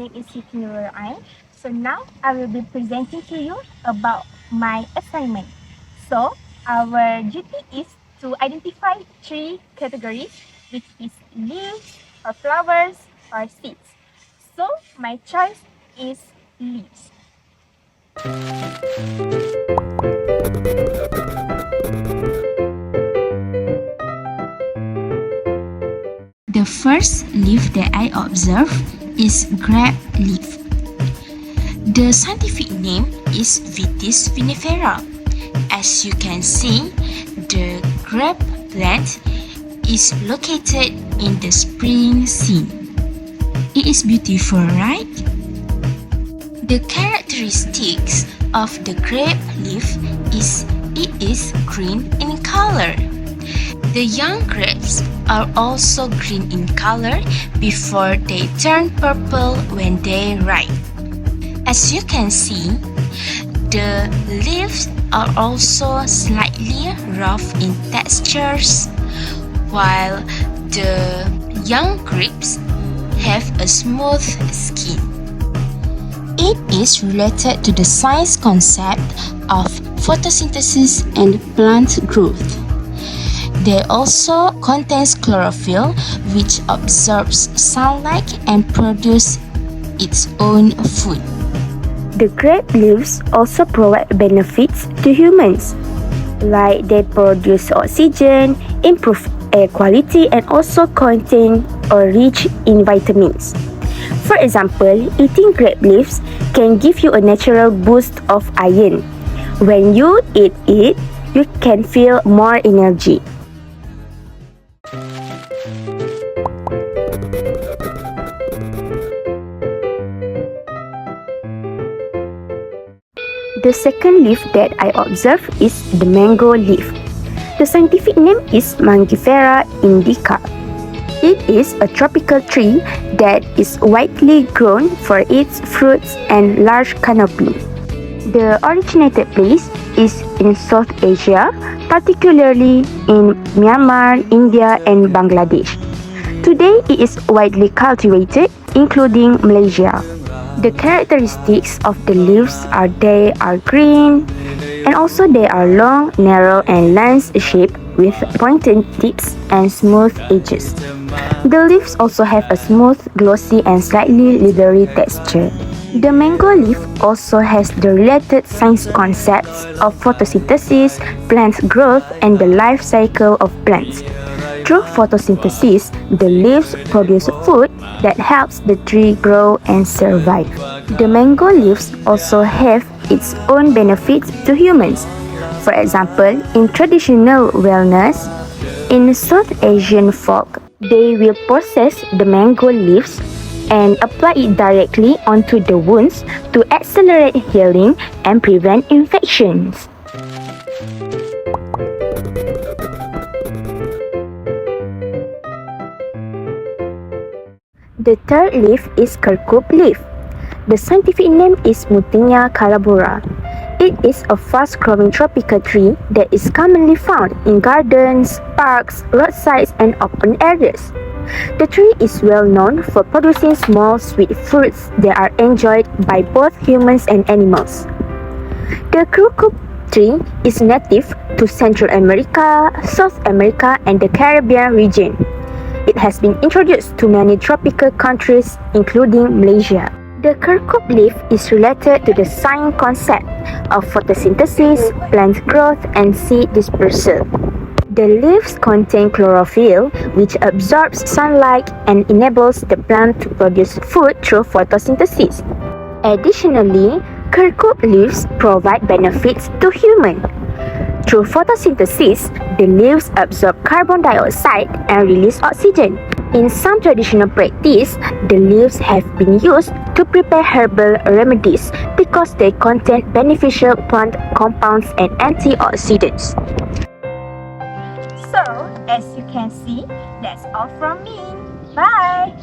name is Siti Nurul Ain. So now I will be presenting to you about my assignment. So our duty is to identify three categories, which is leaves, or flowers, or seeds. So my choice is leaves. The first leaf that I observe is grape leaf. The scientific name is Vitis vinifera. As you can see, the grape plant is located in the spring scene. It is beautiful, right? The characteristics of the grape leaf is it is green in color. The young grapes are also green in color before they turn purple when they ripe. As you can see, the leaves are also slightly rough in textures, while the young grapes have a smooth skin. It is related to the science concept of photosynthesis and plant growth. They also contains chlorophyll, which absorbs sunlight and produces its own food. The grape leaves also provide benefits to humans, like they produce oxygen, improve air quality, and also contain or rich in vitamins. For example, eating grape leaves can give you a natural boost of iron. When you eat it, you can feel more energy. The second leaf that I observe is the mango leaf. The scientific name is Mangifera indica. It is a tropical tree that is widely grown for its fruits and large canopy. The originated place is in South Asia, particularly in Myanmar, India, and Bangladesh. Today, it is widely cultivated, including Malaysia. The characteristics of the leaves are they are green, and also they are long, narrow, and lance-shaped with pointed tips and smooth edges. The leaves also have a smooth, glossy, and slightly leathery texture. The mango leaf also has the related science concepts of photosynthesis, plant growth, and the life cycle of plants. Through photosynthesis, the leaves produce food that helps the tree grow and survive. The mango leaves also have its own benefits to humans. For example, in traditional wellness, in South Asian folk, they will process the mango leaves and apply it directly onto the wounds to accelerate healing and prevent infections. The third leaf is kerkup leaf. The scientific name is Mutinea calabura. It is a fast-growing tropical tree that is commonly found in gardens, parks, roadsides, and open areas. The tree is well known for producing small sweet fruits that are enjoyed by both humans and animals. The kerkup tree is native to Central America, South America, and the Caribbean region. It has been introduced to many tropical countries, including Malaysia. The kerkup leaf is related to the science concept of photosynthesis, plant growth, and seed dispersal. The leaves contain chlorophyll, which absorbs sunlight and enables the plant to produce food through photosynthesis. Additionally, kerkup leaves provide benefits to humans. Through photosynthesis, the leaves absorb carbon dioxide and release oxygen. In some traditional practice, the leaves have been used to prepare herbal remedies because they contain beneficial plant compounds and antioxidants. So, as you can see, that's all from me. Bye!